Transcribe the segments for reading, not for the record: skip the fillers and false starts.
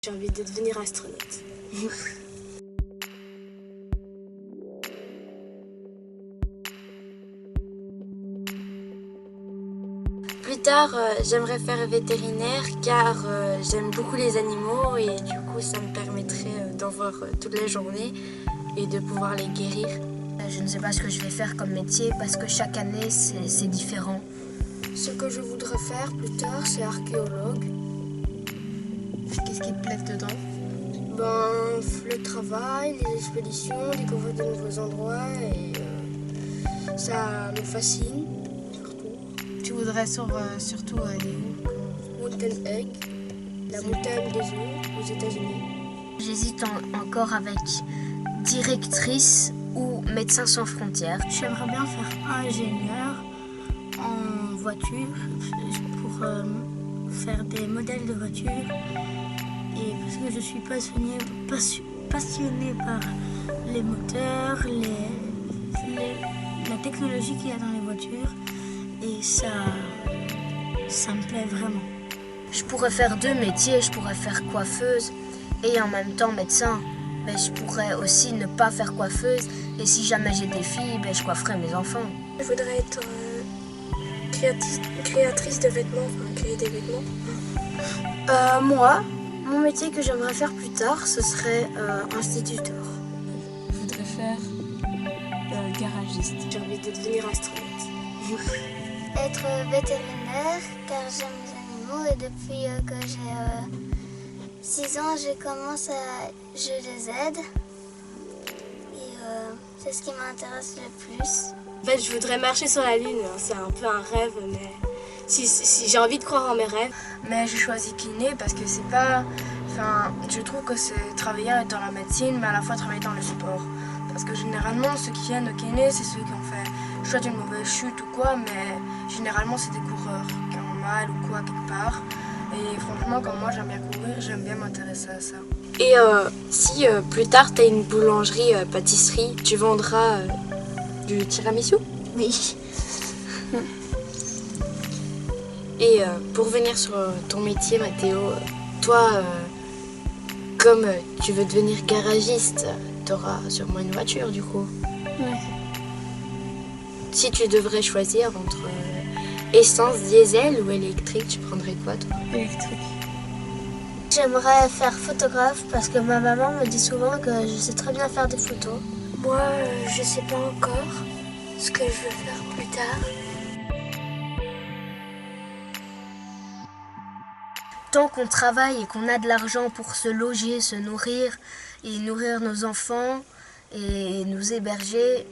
J'ai envie de devenir astronaute. Plus tard, j'aimerais faire vétérinaire car j'aime beaucoup les animaux et du coup ça me permettrait d'en voir toute la journée et de pouvoir les guérir. Je ne sais pas ce que je vais faire comme métier parce que chaque année c'est différent. Ce que je voudrais faire plus tard, c'est archéologue. Qu'est-ce qui te plaît dedans? Le travail, les expéditions, découvrir de nouveaux endroits et ça me fascine surtout. Tu voudrais surtout aller où? Mountain Egg, la montagne des œufs aux États-Unis. J'hésite encore avec directrice ou médecin sans frontières. J'aimerais bien faire ingénieur en voiture pour faire des modèles de voitures. Et parce que je suis passionnée par les moteurs, la technologie qu'il y a dans les voitures. Et ça me plaît vraiment. Je pourrais faire deux métiers, je pourrais faire coiffeuse et en même temps médecin. Mais je pourrais aussi ne pas faire coiffeuse et si jamais j'ai des filles, je coifferai mes enfants. Je voudrais être créatrice de vêtements, créer des vêtements. Moi, mon métier que j'aimerais faire plus tard, ce serait instituteur. Je voudrais faire garagiste. J'ai envie de devenir astronaute. Être vétérinaire car j'aime les animaux et depuis que j'ai 6 ans, je les aide et c'est ce qui m'intéresse le plus. En fait, je voudrais marcher sur la Lune, c'est un peu un rêve, mais si j'ai envie de croire en mes rêves. Mais j'ai choisi kiné parce que c'est pas... je trouve que c'est travailler dans la médecine, mais à la fois travailler dans le sport. Parce que généralement, ceux qui viennent au kiné, c'est ceux qui ont fait soit une mauvaise chute ou quoi, mais généralement, c'est des coureurs qui ont mal ou quoi quelque part. Et franchement, comme moi, j'aime bien courir, j'aime bien m'intéresser à ça. Et si plus tard, tu as une boulangerie, pâtisserie, tu vendras du tiramisu? Oui. Et pour venir sur ton métier, Mathéo, toi, comme tu veux devenir garagiste, tu auras sûrement une voiture du coup. Ouais. Si tu devrais choisir entre essence, diesel ou électrique, tu prendrais quoi toi? Électrique. J'aimerais faire photographe parce que ma maman me dit souvent que je sais très bien faire des photos. Moi, je sais pas encore ce que je veux faire plus tard. Tant qu'on travaille et qu'on a de l'argent pour se loger, se nourrir et nourrir nos enfants et nous héberger,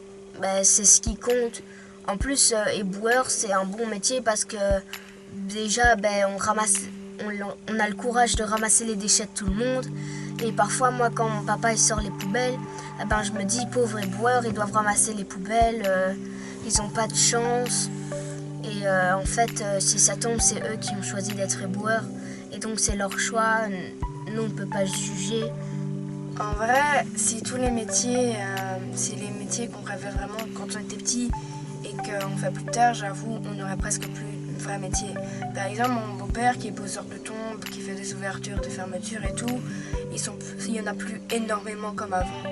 c'est ce qui compte. En plus, éboueur, c'est un bon métier parce que déjà, on a le courage de ramasser les déchets de tout le monde. Et parfois, moi, quand mon papa il sort les poubelles, je me dis, pauvres éboueurs, ils doivent ramasser les poubelles, ils n'ont pas de chance. Et en fait, si ça tombe, c'est eux qui ont choisi d'être éboueurs. Et donc c'est leur choix, nous on ne peut pas juger. En vrai, si tous les métiers, c'est les métiers qu'on rêvait vraiment quand on était petit et qu'on fait plus tard, j'avoue, on n'aurait presque plus un vrai métier. Par exemple, mon beau-père qui est poseur de tombes, qui fait des ouvertures, des fermetures et tout, il n'y en a plus énormément comme avant.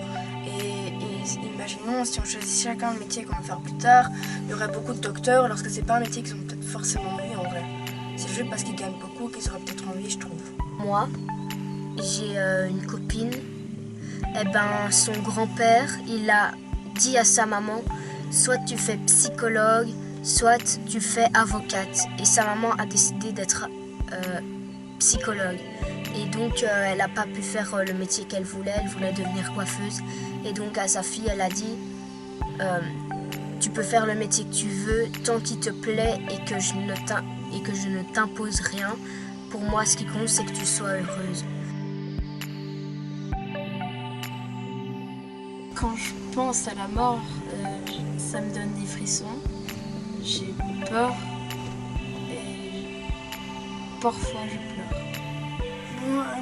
Et imaginons, si on choisit chacun le métier qu'on veut faire plus tard, il y aurait beaucoup de docteurs, alors que c'est pas un métier qu'ils ont peut-être forcément envie en vrai. C'est juste parce qu'ils gagnent beaucoup qu'ils auraient peut-être envie, je trouve. Moi, j'ai une copine. Son grand-père, il a dit à sa maman, soit tu fais psychologue, soit tu fais avocate. Et sa maman a décidé d'être psychologue. Et donc, elle n'a pas pu faire le métier qu'elle voulait devenir coiffeuse. Et donc, à sa fille, elle a dit, tu peux faire le métier que tu veux, tant qu'il te plaît et que je ne t'impose rien. Pour moi, ce qui compte, c'est que tu sois heureuse. Quand je pense à la mort, ça me donne des frissons. J'ai peur et parfois je pleure.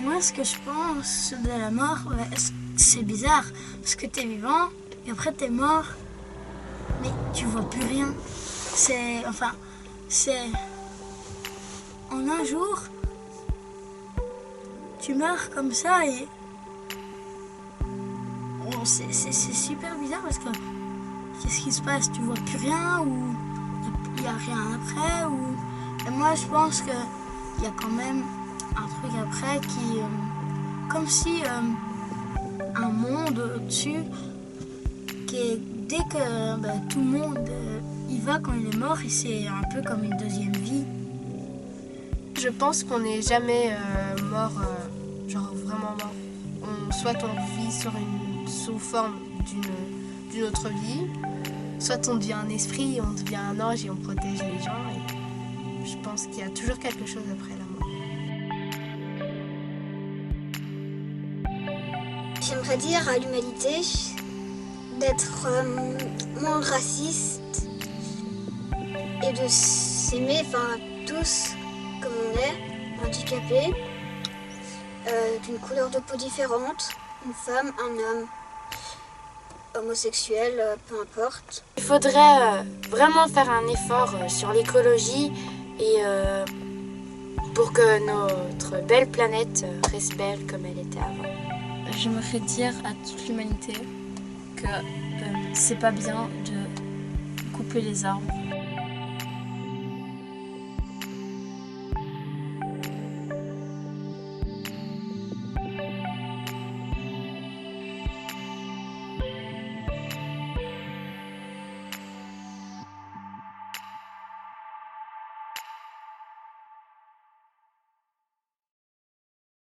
Moi, ce que je pense de la mort, c'est bizarre parce que t'es vivant et après t'es mort, mais tu vois plus rien. C'est en un jour, tu meurs comme ça et c'est super bizarre parce que qu'est-ce qui se passe? Tu vois plus rien ou il n'y a rien après ou... Et moi je pense qu'il y a quand même un truc après qui... comme si un monde au-dessus qui est... Dès que tout le monde y va quand il est mort et c'est un peu comme une deuxième vie. Je pense qu'on n'est jamais mort, genre vraiment mort. Soit on vit sous forme d'une autre vie, soit on devient un esprit, on devient un ange et on protège les gens. Et je pense qu'il y a toujours quelque chose après la mort. J'aimerais dire à l'humanité d'être moins raciste et de s'aimer, tous comme on est, handicapés, d'une couleur de peau différente, une femme, un homme, homosexuel, peu importe. Il faudrait vraiment faire un effort sur l'écologie et pour que notre belle planète reste belle comme elle était avant. J'aimerais dire à toute l'humanité que c'est pas bien de couper les arbres